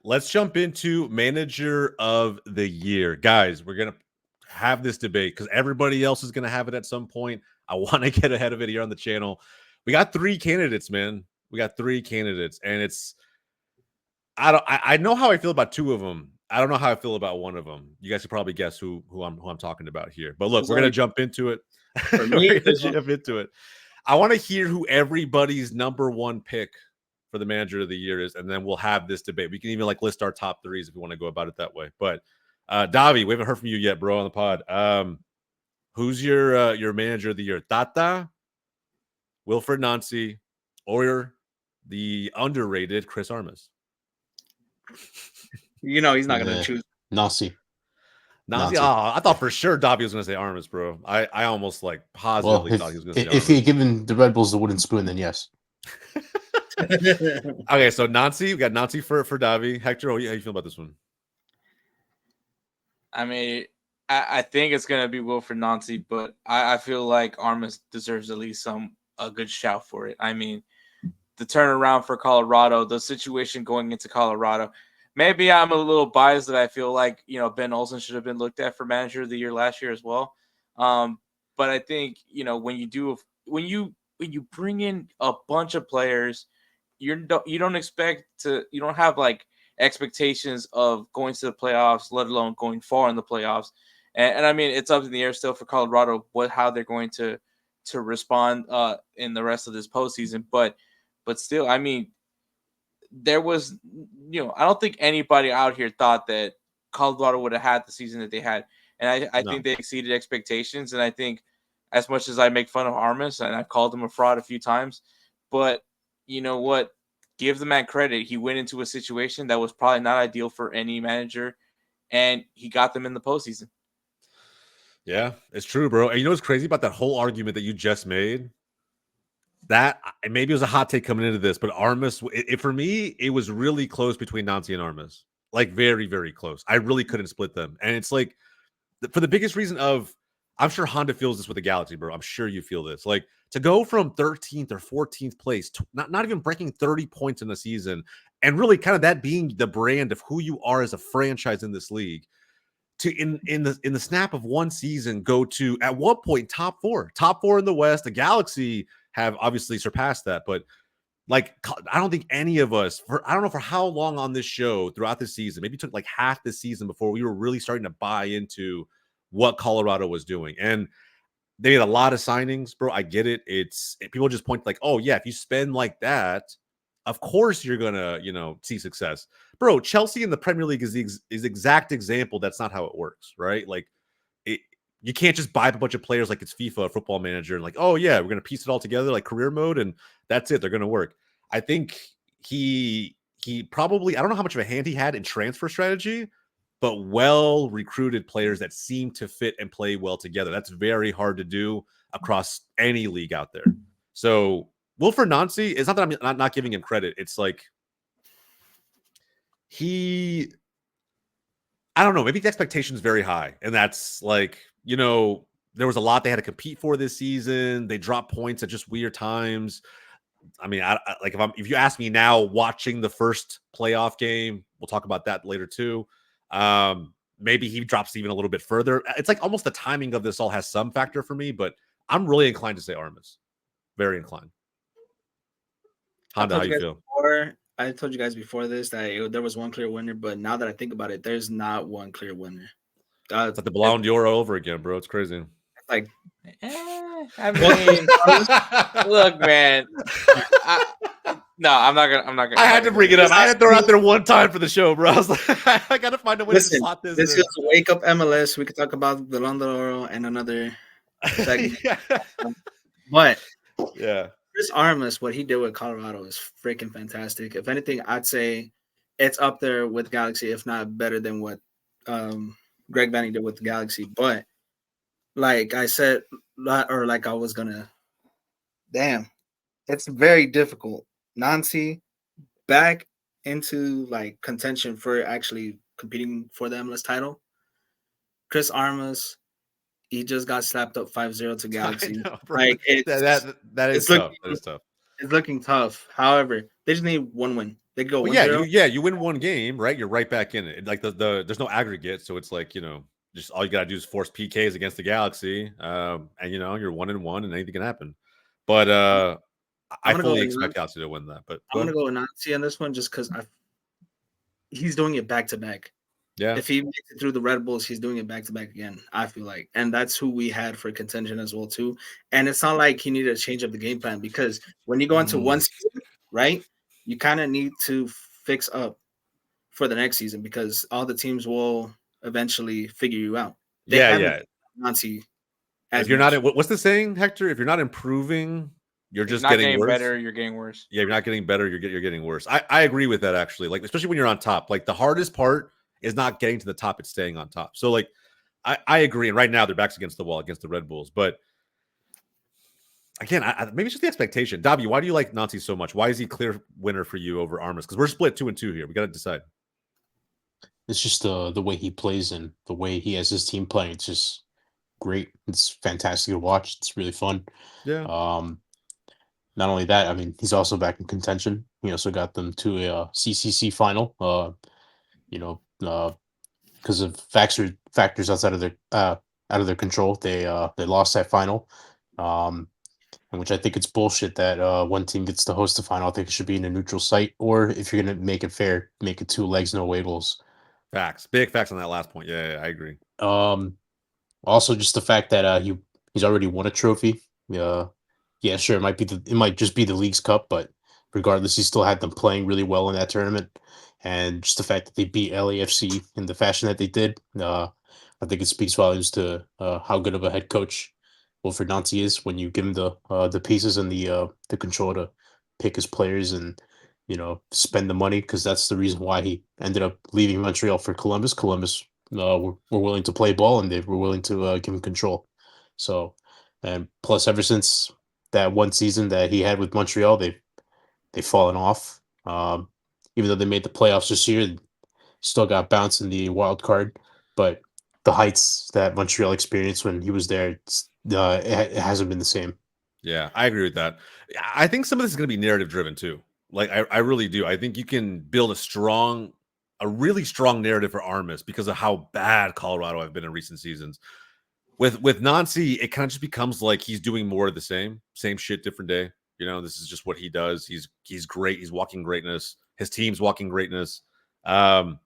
Let's jump into manager of the year. Guys, we're going to have this debate because everybody else is going to have it at some point. I want to get ahead of it here on the channel. We got 3 candidates, man. We got 3 candidates, and I know how I feel about 2 of them. I don't know how I feel about one of them. You guys can probably guess who I'm talking about here. But look, we're going to jump into it. For me, we're going to jump into it. I want to hear who everybody's number 1 pick for the manager of the year is, and then we'll have this debate. We can even like list our top 3s if you want to go about it that way. But Davi, we haven't heard from you yet, bro, on the pod. Who's your manager of the year? Tata, Wilfried Nancy, or the underrated Chris Armas? You know he's not gonna choose Nancy. Nancy. Oh, I thought for sure Davi was gonna say Armas, bro. I almost like positively thought he was gonna say Armas. If he had given the Red Bulls the wooden spoon, then yes. Okay, so Nancy, we got Nancy for Davi. Hector, how you feel about this one? I mean, I think it's gonna be Wilfried Nancy, but I feel like Armas deserves at least a good shout for it. I mean, the turnaround for Colorado, the situation going into Colorado. Maybe I'm a little biased that I feel like Ben Olsen should have been looked at for manager of the year last year as well. But I think when you bring in a bunch of players, you don't have like expectations of going to the playoffs, let alone going far in the playoffs. And I mean, it's up in the air still for Colorado how they're going to respond in the rest of this postseason. But still, I mean, there was, I don't think anybody out here thought that Colorado would have had the season that they had. And I think they exceeded expectations. And I think as much as I make fun of Armas, and I've called him a fraud a few times, but you know what? Give the man credit. He went into a situation that was probably not ideal for any manager, and he got them in the postseason. Yeah, it's true, bro. And you know what's crazy about that whole argument that you just made? That maybe it was a hot take coming into this, but Armas, for me, it was really close between Nancy and Armas. Like very, very close. I really couldn't split them. And it's like, for the biggest reason of, I'm sure Honda feels this with the Galaxy, bro. I'm sure you feel this. Like, to go from 13th or 14th place to not even breaking 30 points in the season, and really kind of that being the brand of who you are as a franchise in this league, to in the snap of one season go to at one point top four in the West. The Galaxy have obviously surpassed that, but like I don't think any of us I don't know for how long on this show throughout the season, maybe it took like half the season before we were really starting to buy into what Colorado was doing. And they made a lot of signings, bro. I get it. People just point like, oh yeah, if you spend like that, of course you're gonna see success, bro. Chelsea in the Premier League is the exact example. That's not how it works, right? Like you can't just buy up a bunch of players like it's FIFA Football Manager and like, oh yeah, we're gonna piece it all together like career mode and that's it. They're gonna work. I think he probably, I don't know how much of a hand he had in transfer strategy, but well recruited players that seem to fit and play well together. That's very hard to do across any league out there. So Wilfried Nancy, it's not that I'm not giving him credit. It's like I don't know, maybe the expectation is very high. And that's like, there was a lot they had to compete for this season. They dropped points at just weird times. I mean, if you ask me now, watching the first playoff game, we'll talk about that later too. Maybe he drops even a little bit further. It's like almost the timing of this all has some factor for me, but I'm really inclined to say Armas. Very inclined. Honda, how you feel? I told you guys before this that there was one clear winner, but now that I think about it, there's not one clear winner. It's like the Ballon d'Or over again, bro. It's crazy. Like, I mean, look, man. No, I'm not gonna. I had to bring it up. I had to throw it out there one time for the show, bro. I was like, I gotta find a way to slot this. This is Wake Up MLS. We could talk about the Ballon d'Or and another segment. But yeah, Chris Armas, what he did with Colorado is freaking fantastic. If anything, I'd say it's up there with Galaxy, if not better than what Greg Vanny did with the Galaxy. But like I said, or like I was gonna, it's very difficult. Nancy back into like contention for actually competing for the MLS title. Chris Armas, he just got slapped up 5-0 to Galaxy. Know, like that is tough. That is tough. It's looking tough. However, they just need one win. They go Well, 1-0. you win one game, right? You're right back in it. Like the there's no aggregate, so it's like just all you gotta do is force PKs against the Galaxy, and you're 1-1, and anything can happen. But I gonna go fully with expect Nancy. Galaxy to win that. But I'm gonna go with Nancy on this one just because he's doing it back to back. yeah, If he makes it through the Red Bulls, he's doing it back to back again. I feel like, and that's who we had for contention as well too. And it's not like he needed to change up the game plan because when you go into one season, right, you kind of need to fix up for the next season because all the teams will eventually figure you out. They haven't Nancy as if you're much. not, what's the saying, Hector? If you're not improving, you're just not getting worse. better. You're getting worse. Yeah, you're not getting better. You're getting worse. I agree with that actually. Like especially when you're on top. Like the hardest part is not getting to the top; it's staying on top. So like, I agree. And right now their backs against the wall against the Red Bulls. But again, maybe it's just the expectation. Dobby, why do you like Nancy so much? Why is he clear winner for you over Armas? Because we're split 2-2 here. We got to decide. It's just the way he plays and the way he has his team playing. It's just great. It's fantastic to watch. It's really fun. Yeah. Not only that, I mean, he's also back in contention. He also got them to a CCC final. Because of factors outside of their control, they lost that final. In which I think it's bullshit that one team gets to host the final. I think it should be in a neutral site, or if you're gonna make it fair, make it 2 legs, no away goals. Facts. Big facts on that last point. Yeah, I agree. Also, just the fact that he's already won a trophy. Yeah, sure, it might just be the League's Cup, but regardless, he still had them playing really well in that tournament. And just the fact that they beat LAFC in the fashion that they did, I think it speaks volumes to how good of a head coach Wilfried Nancy is when you give him the pieces and the control to pick his players and spend the money, because that's the reason why he ended up leaving Montreal for Columbus. Columbus were willing to play ball and they were willing to give him control. So, and plus, ever since that one season that he had with Montreal, they've fallen off. Even though they made the playoffs this year, still got bounced in the wild card. But the heights that Montreal experienced when he was there, it hasn't been the same. Yeah, I agree with that. I think some of this is going to be narrative driven too. Like I really do. I think you can build a really strong narrative for Armas because of how bad Colorado have been in recent seasons. With Nancy, it kind of just becomes like he's doing more of the same shit, different day. This is just what he does. He's great. He's walking greatness. His team's walking greatness. In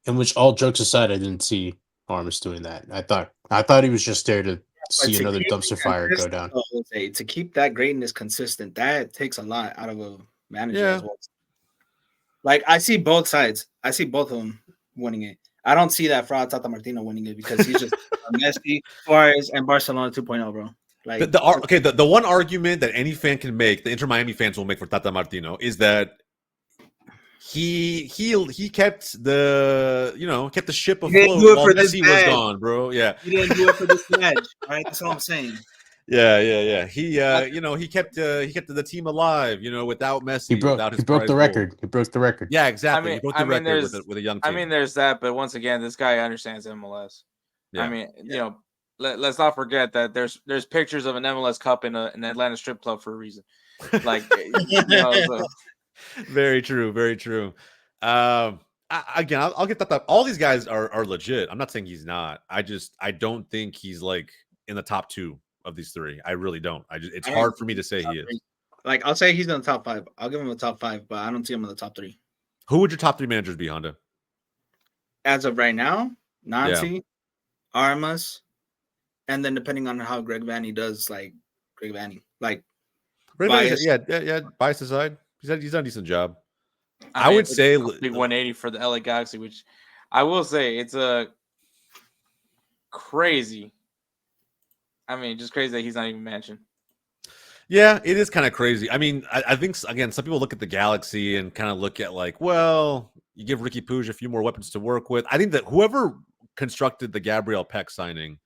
which, all jokes aside, I didn't see Armas doing that. I thought he was just there to see another dumpster fire go down. To keep that greatness consistent, that takes a lot out of a manager as well. Like I see both sides. I see both of them winning it. I don't see that fraud Tata Martino winning it because he's just Messi, Suarez, and Barcelona 2.0, bro. Like the one argument that any fan can make, the Inter Miami fans will make for Tata Martino, is that he kept the ship afloat while Messi was gone, bro. Yeah, he didn't do it for this match. All right, that's all I'm saying. Yeah. He kept the team alive, without Messi. He broke the record. He broke the record. Yeah, exactly. He broke the record with a young team. I mean, there's that, but once again, this guy understands MLS. Yeah. I mean, let's not forget that there's pictures of an MLS Cup in an Atlanta strip club for a reason. Like, so. Very true. Very true. Again, I'll get that. All these guys are legit. I'm not saying he's not. I don't think he's like in the top 2 of these 3. I really don't. It's hard for me to say he is. Like I'll say he's in the top 5. I'll give him a top 5, but I don't see him in the top 3. Who would your top 3 managers be, Honda? As of right now, Nancy, Armas, and then depending on how Greg Vanney does, like Greg Vanney, like bias aside, he's done a decent job. I would say big 180 for the LA Galaxy, which I will say it's a crazy. I mean, just crazy that he's not even mentioned. Yeah, it is kind of crazy. I mean, I think, again, some people look at the Galaxy and kind of look at like, well, you give Ricky Puig a few more weapons to work with. I think that whoever constructed the Gabriel Peck signing,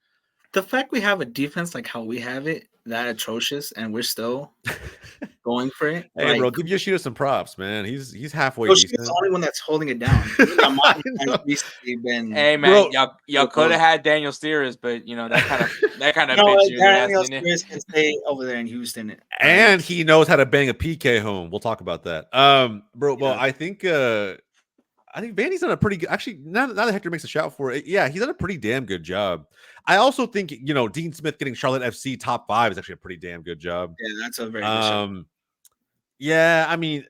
the fact we have a defense like how we have it, that atrocious, and we're still going for it. Hey, bro, give Yoshida some props, man. He's halfway Yoshida's decent. the only one that's holding it down. Lamont has recently been. Hey man, Bro, y'all could have had Daniel Steers, but you know that kind of No, bit you in the ass, Daniel didn't it? Spears can stay over there in Houston. And he knows how to bang a PK home. We'll talk about that. Bro, well, I think Vanny's done a pretty good. Actually, now that Hector makes a shout for it, yeah, he's done a pretty damn good job. I also think Dean Smith getting Charlotte FC top 5 is actually a pretty damn good job. Yeah, that's a very good show. Yeah, I mean,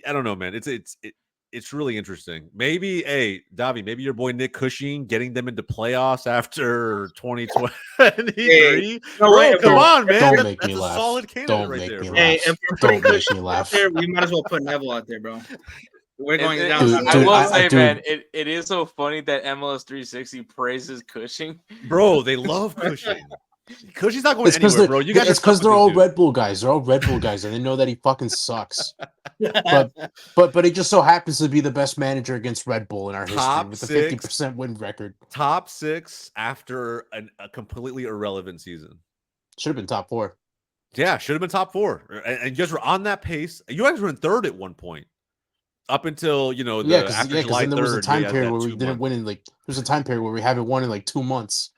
I don't know, man. It's really interesting. Maybe, hey, Davi, maybe your boy Nick Cushing getting them into playoffs after 2023. Hey, bro, come on, man. Don't make me that's laugh. a solid candidate Don't right make there, me bro. laugh. Hey, if we're Don't putting make me out laugh. there, we might as well put Neville out there, bro. We're going down. I will say, dude. man, it is so funny that MLS 360 praises Cushing. Bro, they love Cushing. Cushing's not going It's anywhere, bro. You guys it's are because stuck they're with all this dude. Red Bull guys. They're all Red Bull guys, and they know that he fucking sucks. But he just so happens to be the best manager against Red Bull in our Top history with a 6. 50% win record. Top 6 after a completely irrelevant season. Should have been top 4. Yeah, should have been top 4. And you guys were on that pace. You guys were in 3rd at one point. Up until after July 3rd, then there was a time period where we didn't didn't win in there was a time period where we haven't won in 2 months.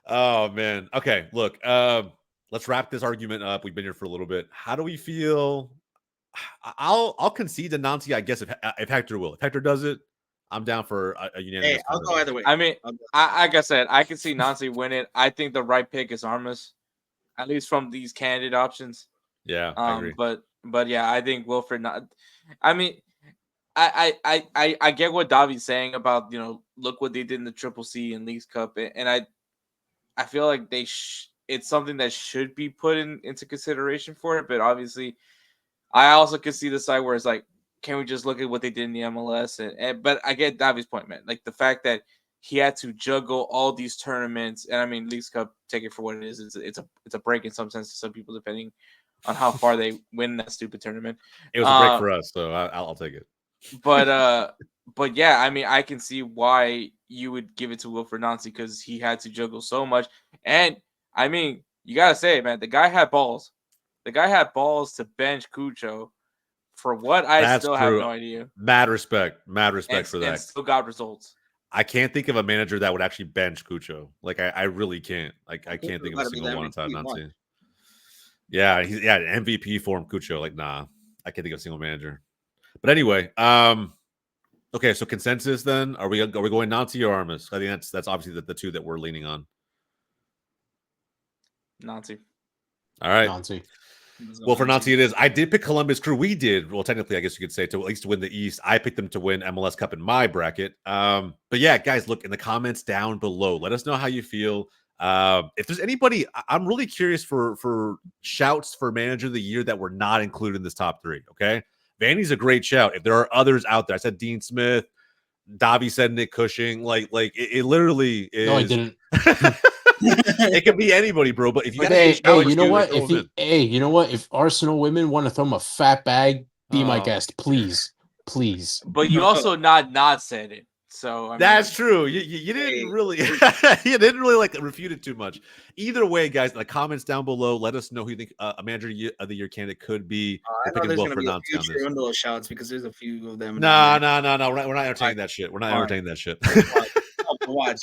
Oh man. Okay, look. Let's wrap this argument up. We've been here for a little bit. How do we feel? I'll concede to Nancy, I guess, if Hector will. If Hector does it, I'm down for a unanimous. Hey, I'll go either way. I mean, like I said, I can see Nancy win it. I think the right pick is Armas, at least from these candidate options. Yeah, I agree. But yeah, I think Wilfried. I mean, I get what Davi's saying about look what they did in the Triple C and Leagues Cup, and I feel like it's something that should be put into consideration for it. But obviously, I also can see the side where it's like, can we just look at what they did in the MLS? But I get Davi's point, man. Like the fact that he had to juggle all these tournaments, and I mean, Leagues Cup, take it for what it is. It's a break in some sense to some people, depending on how far they win that stupid tournament. It was a break for us, so I'll take it. But yeah, I mean, I can see why you would give it to Wilfried Nancy because he had to juggle so much. And I mean, you gotta say, man, the guy had balls. The guy had balls to bench Cucho for what I still have no idea. Mad respect for that. And still got results. I can't think of a manager that would actually bench Cucho. Like I really can't. Like I can't think of a single one on time. Nancy. Yeah, he's an MVP form Cucho. Like nah, I can't think of a single manager. But anyway, okay, so consensus then. Are we going Nancy or Armas? I think that's obviously the two that we're leaning on. Nancy. All right. Nancy. Well, for Nancy it is. I did pick Columbus Crew. We did. Well, technically, I guess you could say to at least win the East. I picked them to win MLS Cup in my bracket. But yeah, guys, look in the comments down below. Let us know how you feel. If there's anybody, I'm really curious for shouts for Manager of the Year that were not included in this top 3. Okay. Vanny's a great shout. If there are others out there, I said Dean Smith, Davi said Nick Cushing. Like it literally is. No, I didn't. It could be anybody, bro. But if you you know what? You know what? If Arsenal women want to throw him a fat bag, be my guest, please. But you also not said it. So I mean, that's true. You didn't really you didn't really like refute it too much. Either way, guys, in the comments down below, let us know who you think a Manager of the Year candidate could be. I know there's going to be a few Trundle shouts because there's a few of them. No. We're not entertaining that shit. We're not entertaining that shit. Watch.